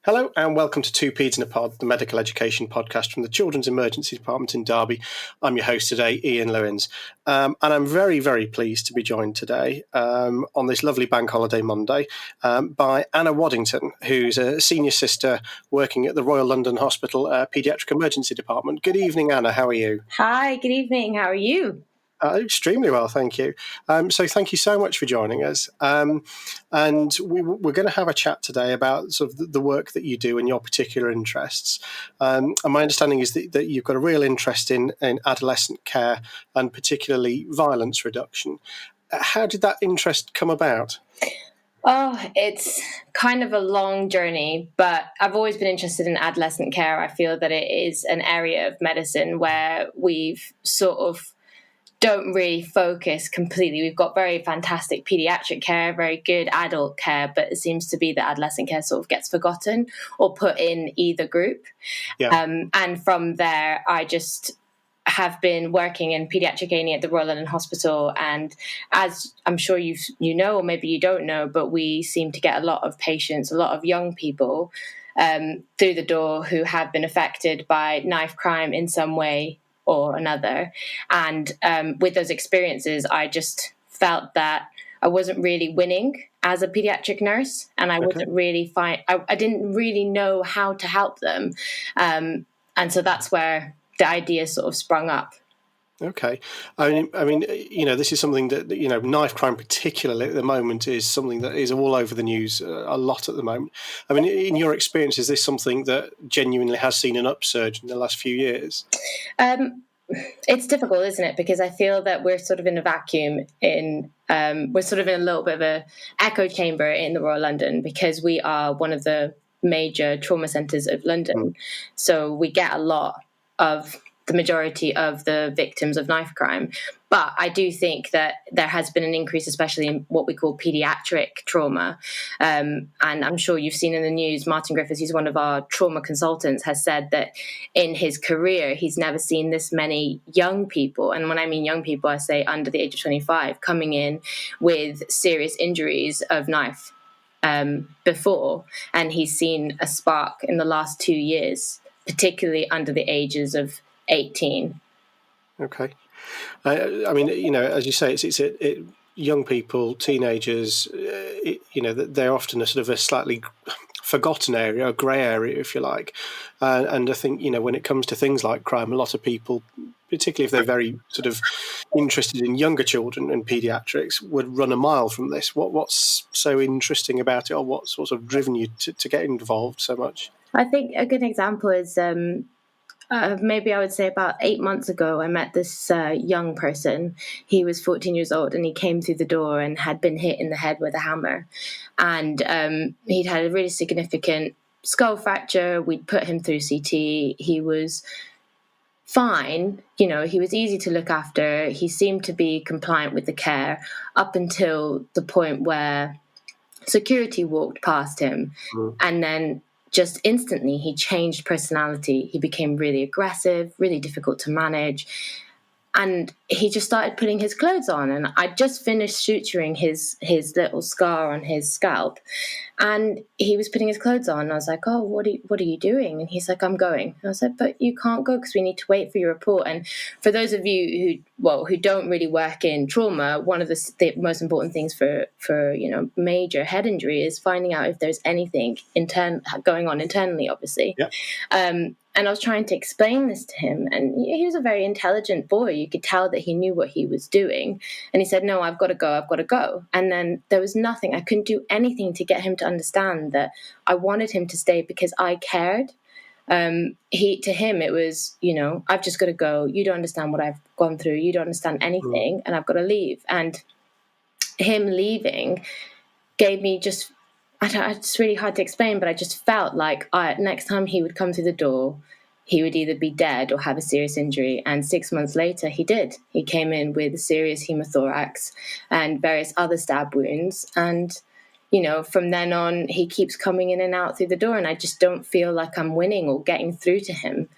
Hello and welcome to Two Peds in a Pod, the medical education podcast from the Children's Emergency Department in Derby. I'm your host today, Ian Lewins, and I'm very, very pleased to be joined today on this lovely bank holiday Monday by Ana Waddington, who's a senior sister working at the Royal London Hospital Paediatric Emergency Department. Good evening, Anna. How are you? Hi, good evening. How are you? Extremely well, thank you. So thank you so much for joining us. And we're going to have a chat today about sort of the work that you do and your particular interests. And my understanding is that you've got a real interest in adolescent care and particularly violence reduction. How did that interest come about? Oh, it's kind of a long journey, but I've always been interested in adolescent care. I feel that it is an area of medicine where we've sort of don't really focus completely. We've got very fantastic pediatric care, very good adult care, but it seems to be that adolescent care sort of gets forgotten or put in either group. Yeah. And from there, I just have been working in pediatric A&E at the Royal London Hospital, and as I'm sure you know, or maybe you don't know, but we seem to get a lot of patients, a lot of young people through the door who have been affected by knife crime in some way or another. And with those experiences, I just felt that I wasn't really winning as a pediatric nurse, and I wasn't really I didn't really know how to help them. And so that's where the idea sort of sprung up. Okay. I mean, this is something that, knife crime particularly at the moment is something that is all over the news a lot at the moment. I mean, in your experience, is this something that genuinely has seen an upsurge in the last few years? It's difficult, isn't it? Because I feel that we're sort of in a vacuum we're sort of in a little bit of a echo chamber in the Royal London, because we are one of the major trauma centres of London. So we get a lot of the majority of the victims of knife crime. But I do think that there has been an increase, especially in what we call pediatric trauma. And I'm sure you've seen in the news, Martin Griffiths, who's one of our trauma consultants, has said that in his career, he's never seen this many young people. And when I mean young people, I say under the age of 25, coming in with serious injuries of knife before. And he's seen a spark in the last 2 years, particularly under the ages of 18. Okay. I mean, as you say, it's young people, teenagers, they're often a sort of a slightly forgotten area, a grey area, if you like. And I think, when it comes to things like crime, a lot of people, particularly if they're very sort of interested in younger children and paediatrics, would run a mile from this. What's so interesting about it, or what's sort of driven you to get involved so much? I think a good example is maybe I would say about 8 months ago, I met this young person. He was 14 years old, and he came through the door and had been hit in the head with a hammer. And he'd had a really significant skull fracture. We'd put him through CT. He was fine. He was easy to look after. He seemed to be compliant with the care up until the point where security walked past him. And then just instantly, he changed personality. He became really aggressive, really difficult to manage. And he just started putting his clothes on. And I just finished suturing his little scar on his scalp. And he was putting his clothes on. And I was like, oh, what are you doing? And he's like, I'm going. And I was like, but you can't go because we need to wait for your report. And for those of you who don't really work in trauma, one of the most important things for major head injury is finding out if there's anything going on internally, obviously. Yeah. And I was trying to explain this to him, and he was a very intelligent boy. You could tell that he knew what he was doing. And he said, no, I've got to go. And then there was nothing. I couldn't do anything to get him to understand that I wanted him to stay because I cared. To him, it was, I've just got to go. You don't understand what I've gone through. You don't understand anything, and I've got to leave. And him leaving gave me just... it's really hard to explain, but I just felt like next time he would come through the door, he would either be dead or have a serious injury. And 6 months later, he did. He came in with a serious hemothorax and various other stab wounds. And, from then on, he keeps coming in and out through the door, and I just don't feel like I'm winning or getting through to him.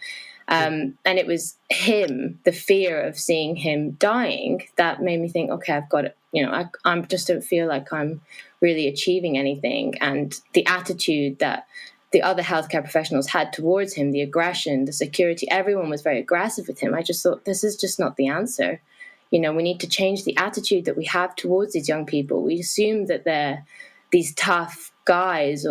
And it was him, the fear of seeing him dying, that made me think, okay, I've got it. I just don't feel like I'm really achieving anything. And the attitude that the other healthcare professionals had towards him, the aggression, the security, everyone was very aggressive with him. I just thought, this is just not the answer. We need to change the attitude that we have towards these young people. We assume that they're these tough guys,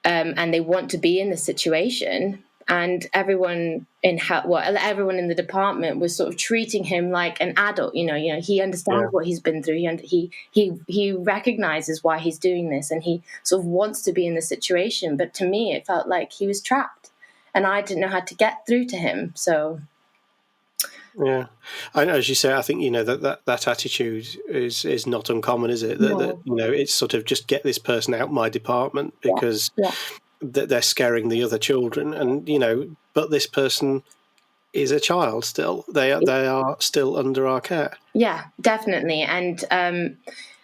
and they want to be in the situation. And everyone in the department was sort of treating him like an adult. He understands what he's been through. He recognizes why he's doing this, and he sort of wants to be in the situation. But to me, it felt like he was trapped, and I didn't know how to get through to him. So. Yeah, and as you say, I think that attitude is not uncommon, is it? No. That it's sort of just get this person out my department because they're scaring the other children, and but this person is a child still. They are still under our care. Yeah, definitely, and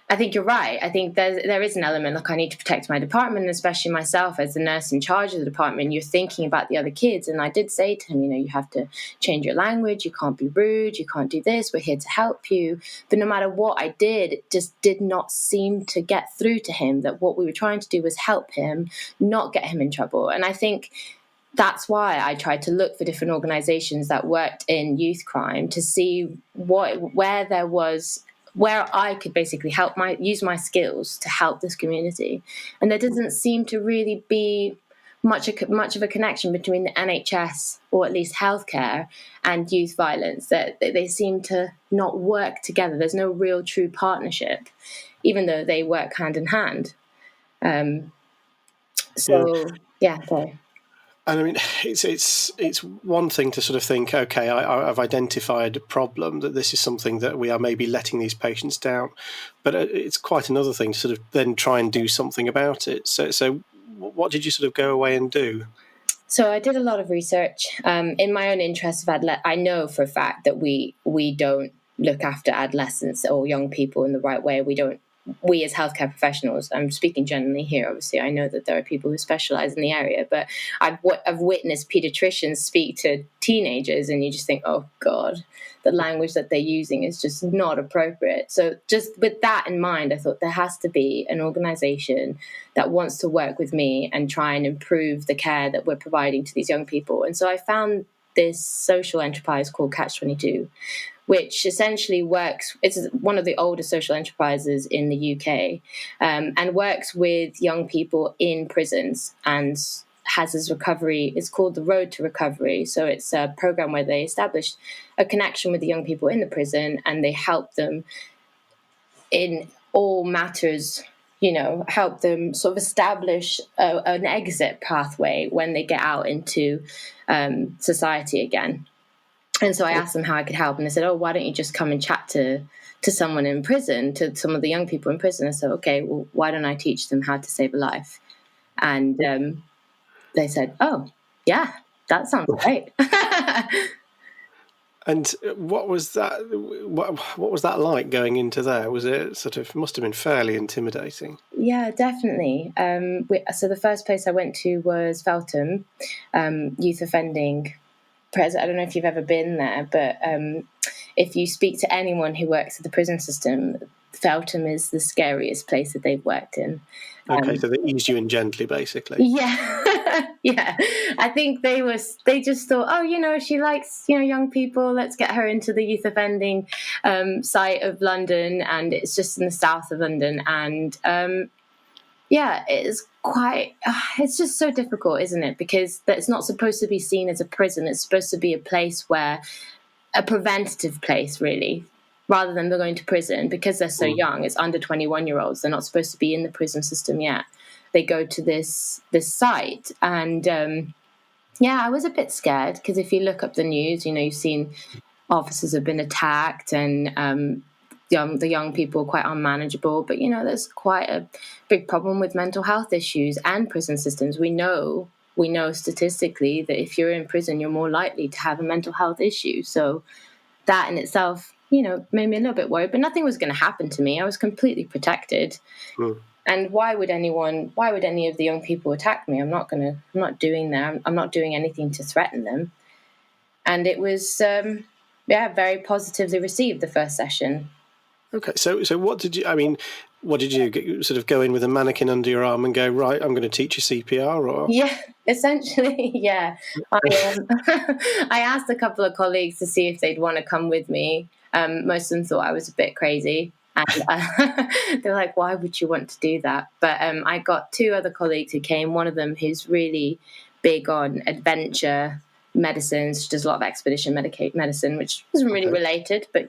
I think you're right. I think there is an element like I need to protect my department, and especially myself as the nurse in charge of the department. You're thinking about the other kids, and I did say to him, you have to change your language. You can't be rude. You can't do this. We're here to help you. But no matter what I did, it just did not seem to get through to him that what we were trying to do was help him, not get him in trouble. And I think that's why I tried to look for different organizations that worked in youth crime to see where I could basically use my skills to help this community. And there doesn't seem to really be much of a connection between the NHS, or at least healthcare, and youth violence. That they seem to not work together. There's no real true partnership, even though they work hand in hand. Sorry. And I mean, it's one thing to sort of think, okay, I've identified a problem, that this is something that we are maybe letting these patients down, but it's quite another thing to sort of then try and do something about it. So what did you sort of go away and do? So I did a lot of research in my own interest of I know for a fact that we don't look after adolescents or young people in the right way. We as healthcare professionals, I'm speaking generally here, obviously, I know that there are people who specialize in the area, but I've witnessed pediatricians speak to teenagers, and you just think, oh God, the language that they're using is just not appropriate. So just with that in mind, I thought there has to be an organization that wants to work with me and try and improve the care that we're providing to these young people. And so I found this social enterprise called Catch-22, which essentially it's one of the oldest social enterprises in the UK, and works with young people in prisons and has this recovery. It's called the Road to Recovery. So it's a program where they establish a connection with the young people in the prison, and they help them in all matters, help them sort of establish an exit pathway when they get out into society again. And so I asked them how I could help, and they said, oh, why don't you just come and chat to someone in prison, to some of the young people in prison? I said, okay, well, why don't I teach them how to save a life? And they said, oh, yeah, that sounds great. And what was that? What was that like going into there? Was it must have been fairly intimidating? Yeah, definitely. So the first place I went to was Feltham, youth offending. I don't know if you've ever been there, but if you speak to anyone who works at the prison system, Feltham is the scariest place that they've worked in. Okay, so they eased you in gently, basically. Yeah, yeah. I think they just thought, oh, she likes young people. Let's get her into the youth offending site of London, and it's just in the south of London, and it's just so difficult, isn't it? Because it's not supposed to be seen as a prison. It's supposed to be a place a preventative place, really, rather than they're going to prison because they're so young. It's under 21-year-olds. They're not supposed to be in the prison system yet. They go to this site. And I was a bit scared because if you look up the news, you've seen officers have been attacked, and the young people are quite unmanageable. But there's quite a big problem with mental health issues and prison systems. We know statistically that if you're in prison, you're more likely to have a mental health issue. So that in itself, made me a little bit worried. But nothing was going to happen to me. I was completely protected. And why would any of the young people attack me? I'm not doing that. I'm not doing anything to threaten them. And it was very positively received, the first session. Okay, so what did you? I mean, what did you sort of go in with a mannequin under your arm and go, right, I'm going to teach you CPR, or? Yeah, essentially, yeah. I asked a couple of colleagues to see if they'd want to come with me. Most of them thought I was a bit crazy. And they're like, why would you want to do that? But I got two other colleagues who came. One of them who's really big on adventure medicines. She does a lot of expedition medicine, which isn't really related, but,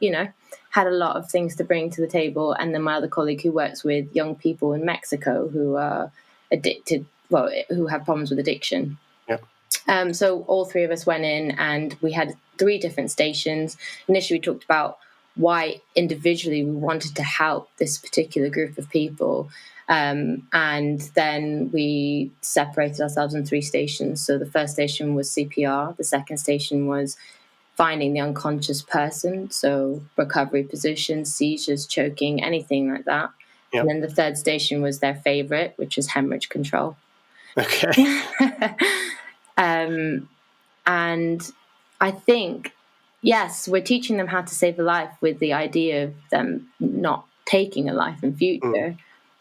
had a lot of things to bring to the table. And then my other colleague who works with young people in Mexico who are addicted, who have problems with addiction. Yeah. So all three of us went in and we had 3 different stations. Initially, we talked about why individually we wanted to help this particular group of people. And then we separated ourselves in 3 stations. So the first station was CPR. The second station was finding the unconscious person. So recovery positions, seizures, choking, anything like that. Yep. And then the third station was their favorite, which was hemorrhage control. Okay. And I think, yes, we're teaching them how to save a life with the idea of them not taking a life in future.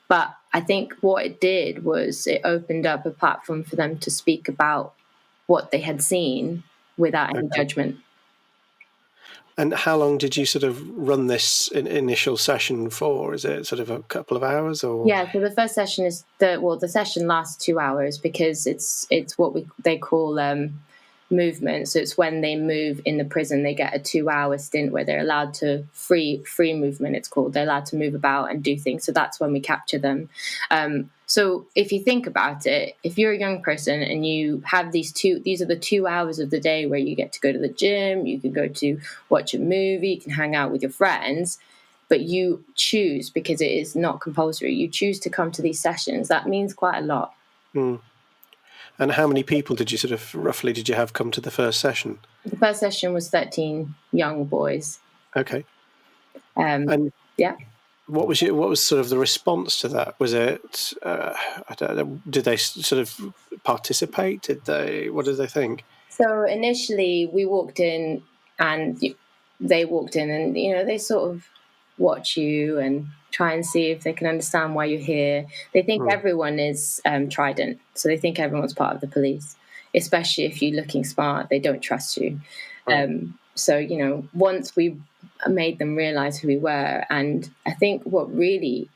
But I think what it did was it opened up a platform for them to speak about what they had seen without any judgment. And how long did you sort of run this initial session for? Is it sort of a couple of hours, or? Yeah, so the first session is the session lasts 2 hours because it's what they call movement. So it's when they move in the prison, they get a 2-hour stint where they're allowed to free movement. It's called. They're allowed to move about and do things. So that's when we capture them. So if you think about it, if you're a young person and you have these are the 2 hours of the day where you get to go to the gym, you can go to watch a movie, you can hang out with your friends, but you choose, because it is not compulsory, you choose to come to these sessions. That means quite a lot. And how many people did you have come to the first session? The first session was 13 young boys. Okay. And yeah. What was sort of the response to that? Was it, I don't know, did they sort of participate? What did they think? So initially we walked in and they walked in and, they sort of watch you and try and see if they can understand why you're here. They think everyone is Trident. So they think everyone's part of the police, especially if you're looking smart. They don't trust you. So, once we made them realize who we were, and I think what really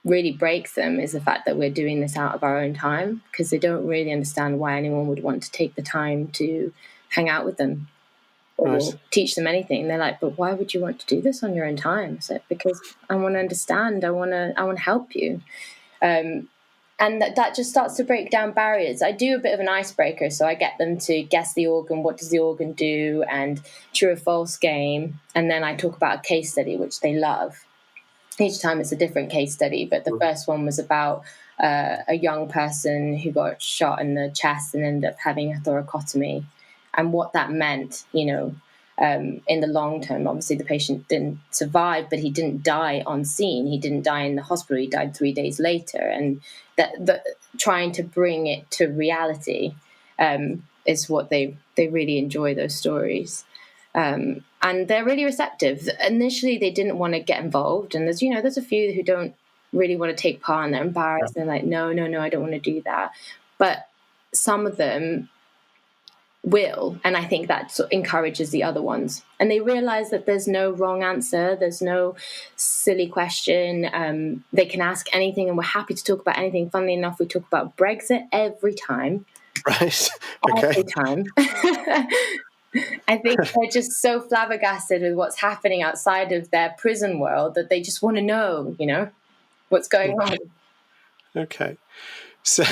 breaks them is the fact that we're doing this out of our own time, because they don't really understand why anyone would want to take the time to hang out with them or teach them anything. They're like, but why would you want to do this on your own time? So because I want to understand, I want to help you. And that just starts to break down barriers. I do a bit of an icebreaker, so I get them to guess the organ, what does the organ do, and true or false game. And then I talk about a case study, which they love. Each time it's a different case study, but the first one was about a young person who got shot in the chest and ended up having a thoracotomy, and what that meant, in the long term. Obviously, the patient didn't survive, but he didn't die on scene. He didn't die in the hospital. He died 3 days later. And that trying to bring it to reality is what they really enjoy, those stories. And they're really receptive. Initially, they didn't want to get involved. And there's a few who don't really want to take part and they're embarrassed. Yeah. They're like, no, I don't want to do that. But some of them will, and I think that encourages the other ones. And they realize that there's no wrong answer. There's no silly question. They can ask anything, and we're happy to talk about anything. Funnily enough, we talk about Brexit every time. Right. Okay. Every time. I think they're just so flabbergasted with what's happening outside of their prison world that they just want to know, what's going on. Okay. So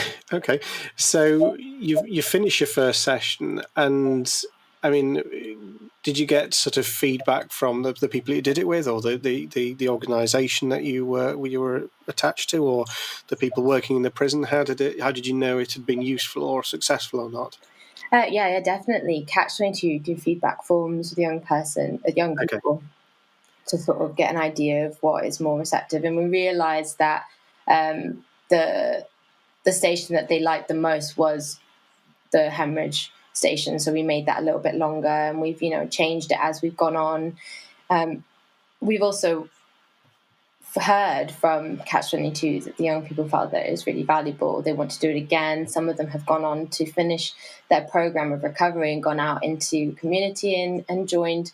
you finish your first session, and I mean, did you get sort of feedback from the people you did it with, or the organisation that you were attached to, or the people working in the prison? How did you know it had been useful or successful or not? Yeah, definitely. Catch-22 do feedback forms with young people to sort of get an idea of what is more receptive, and we realised that the station that they liked the most was the hemorrhage station. So we made that a little bit longer, and we've changed it as we've gone on. We've also heard from Catch-22 that the young people felt that it was really valuable. They want to do it again. Some of them have gone on to finish their program of recovery and gone out into community and joined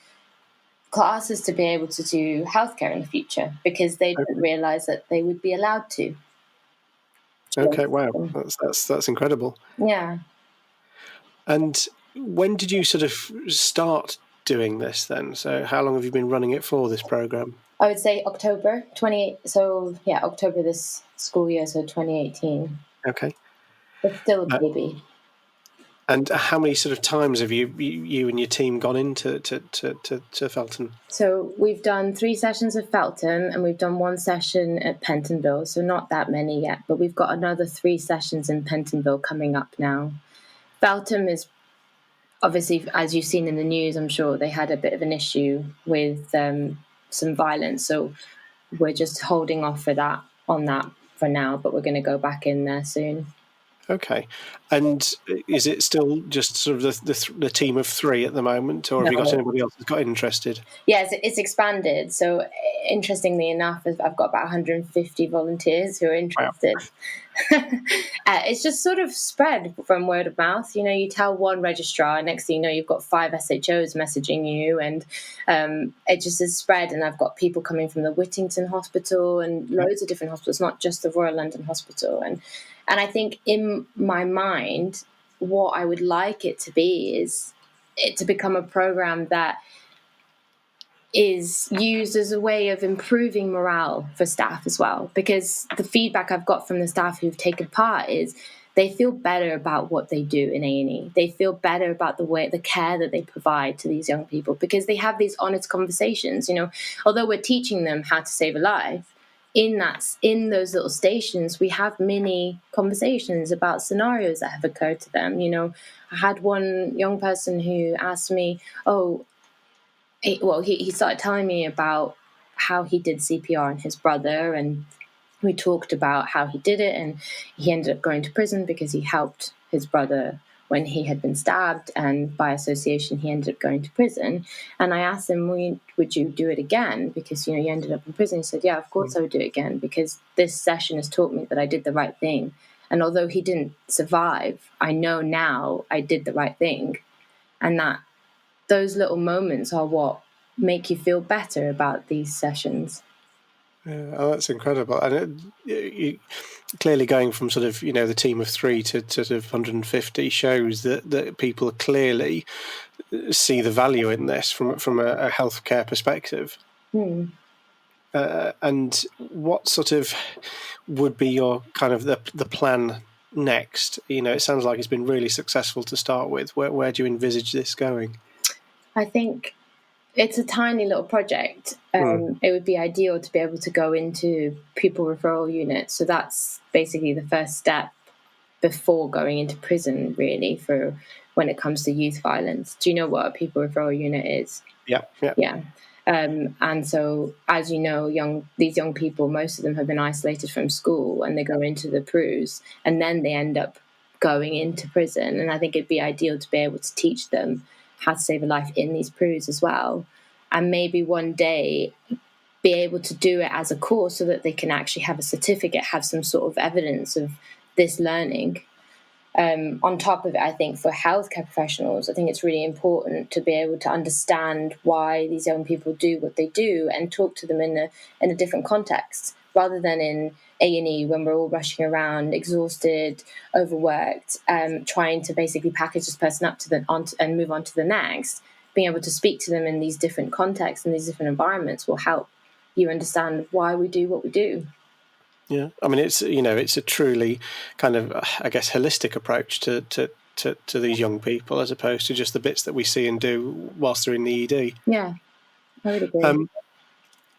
classes to be able to do healthcare in the future because they didn't realise that they would be allowed to. Okay, wow, that's incredible. Yeah. And when did you sort of start doing this then? So how long have you been running it for, this program? I would say October 28. So yeah, October this school year, so 2018. Okay. It's still a baby. And how many sort of times have you and your team gone into to Felton? So we've done 3 sessions at Felton and we've done 1 session at Pentonville. So not that many yet, but we've got another 3 sessions in Pentonville coming up now. Felton is obviously, as you've seen in the news, I'm sure they had a bit of an issue with some violence. So we're just holding off on that for now, but we're going to go back in there soon. Okay. And is it still just sort of the team of 3 at the moment, or have you got anybody else that's got interested? Yes, it's expanded. So interestingly enough, I've got about 150 volunteers who are interested. Wow. It's just sort of spread from word of mouth. You know, you tell one registrar, next thing you know, you've got 5 SHOs messaging you, and it just is spread. And I've got people coming from the Whittington Hospital and loads of different hospitals, not just the Royal London Hospital. And I think in my mind, what I would like it to be is it to become a program that is used as a way of improving morale for staff as well. Because the feedback I've got from the staff who've taken part is they feel better about what they do in A&E. They feel better about the care that they provide to these young people because they have these honest conversations. You know, although we're teaching them how to save a life, in those little stations, we have mini conversations about scenarios that have occurred to them. You know, I had one young person who asked me, he started telling me about how he did CPR on his brother, and we talked about how he did it, and he ended up going to prison because he helped his brother when he had been stabbed, and by association he ended up going to prison. And I asked him, would you do it again? Because, you know, you ended up in prison. He said, yeah, of course I would do it again, because this session has taught me that I did the right thing. And although he didn't survive, I know now I did the right thing. And that those little moments are what make you feel better about these sessions. Yeah, oh, that's incredible. And clearly going from sort of, you know, the team of 3 to sort of 150 shows that people clearly see the value in this from a healthcare perspective. And what sort of would be your kind of the plan next? You know, it sounds like it's been really successful to start with. Where do you envisage this going? I think it's a tiny little project. It would be ideal to be able to go into pupil referral units. So that's basically the first step before going into prison, really, for when it comes to youth violence. Do you know what a pupil referral unit is? Yeah. And so, as you know, these young people, most of them have been isolated from school, and they go into the PRUs, and then they end up going into prison. And I think it'd be ideal to be able to teach them how to save a life in these PRUs as well, and maybe one day be able to do it as a course so that they can actually have a certificate, have some sort of evidence of this learning. On top of it, I think for healthcare professionals, I think it's really important to be able to understand why these young people do what they do and talk to them in a different context, rather than in A&E when we're all rushing around, exhausted, overworked, trying to basically package this person up and move on to the next. Being able to speak to them in these different contexts and these different environments will help you understand why we do what we do. Yeah, I mean, it's a truly kind of, I guess, holistic approach to these young people, as opposed to just the bits that we see and do whilst they're in the ED. Yeah, I would agree.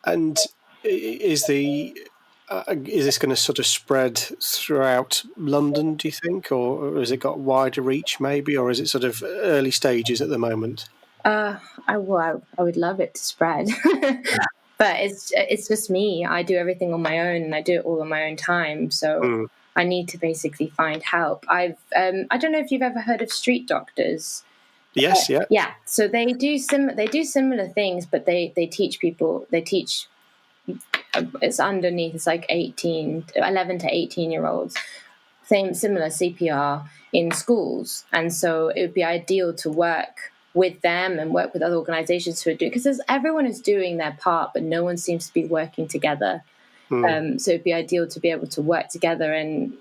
And is this going to sort of spread throughout London, do you think, or has it got wider reach maybe, or is it sort of early stages at the moment? I would love it to spread. But it's just me. I do everything on my own, and I do it all on my own time. So I need to basically find help. I don't know if you've ever heard of street doctors. Yes, yeah. Yeah. So they do similar things, but they teach people. They teach it's underneath. It's like 11 to 18-year-olds. Similar CPR in schools, and so it would be ideal to work with them and work with other organizations who are doing, because everyone is doing their part, but no one seems to be working together. So it'd be ideal to be able to work together, and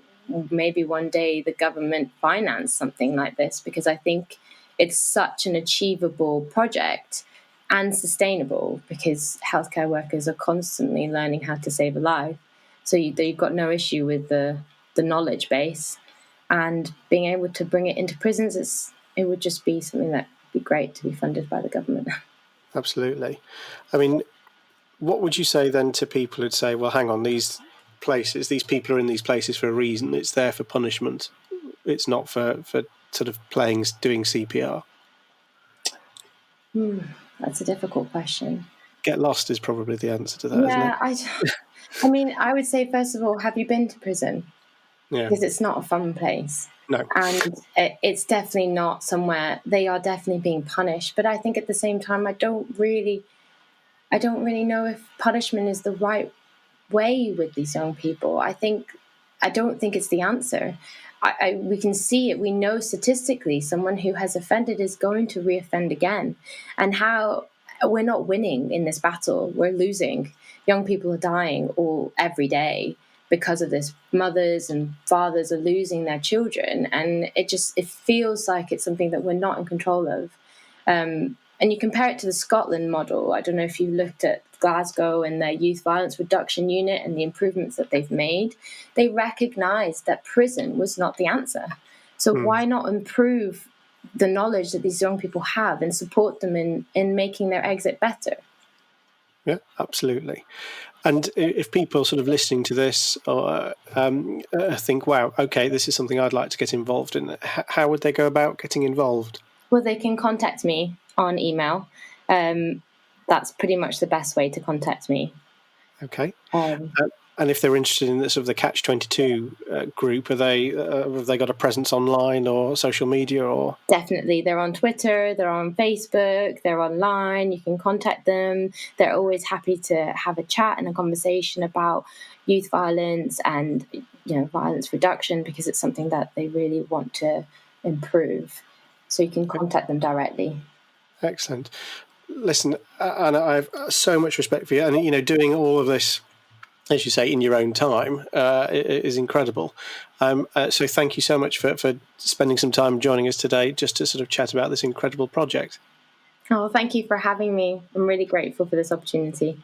maybe one day the government finance something like this, because I think it's such an achievable project and sustainable, because healthcare workers are constantly learning how to save a life. So you've got no issue with the knowledge base, and being able to bring it into prisons, it would just be something that would be great to be funded by the government. Absolutely. I mean, what would you say then to people who'd say, well, hang on, these people are in these places for a reason. It's there for punishment. It's not for sort of doing CPR. That's a difficult question. Get lost is probably the answer to that, isn't it? I mean, I would say, first of all, have you been to prison? Yeah. Because it's not a fun place. No. And it's definitely not somewhere they are definitely being punished. But I think at the same time, I don't really know if punishment is the right way with these young people. I don't think it's the answer. We can see it. We know statistically someone who has offended is going to reoffend again. And how we're not winning in this battle. We're losing. Young people are dying every day because of this. Mothers and fathers are losing their children. And it feels like it's something that we're not in control of. And you compare it to the Scotland model. I don't know if you looked at Glasgow and their youth violence reduction unit and the improvements that they've made. They recognised that prison was not the answer. So why not improve the knowledge that these young people have and support them in making their exit better? Yeah, absolutely. And if people sort of listening to this or think, wow, okay, this is something I'd like to get involved in, how would they go about getting involved? Well, they can contact me on email. That's pretty much the best way to contact me. Okay. And if they're interested in the sort of the Catch-22 group, have they got a presence online or social media? Or definitely, they're on Twitter, they're on Facebook, they're online. You can contact them. They're always happy to have a chat and a conversation about youth violence and violence reduction, because it's something that they really want to improve. So you can contact them directly. Excellent. Listen, Anna, I have so much respect for you, and doing all of this, as you say, in your own time is incredible. So thank you so much for spending some time joining us today, just to sort of chat about this incredible project. Oh, thank you for having me. I'm really grateful for this opportunity.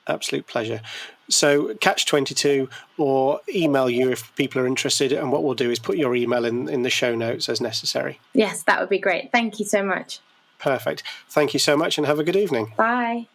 Absolute pleasure. So Catch-22, or email you if people are interested, and what we'll do is put your email in the show notes as necessary. Yes, that would be great. Thank you so much. Perfect. Thank you so much, and have a good evening. Bye.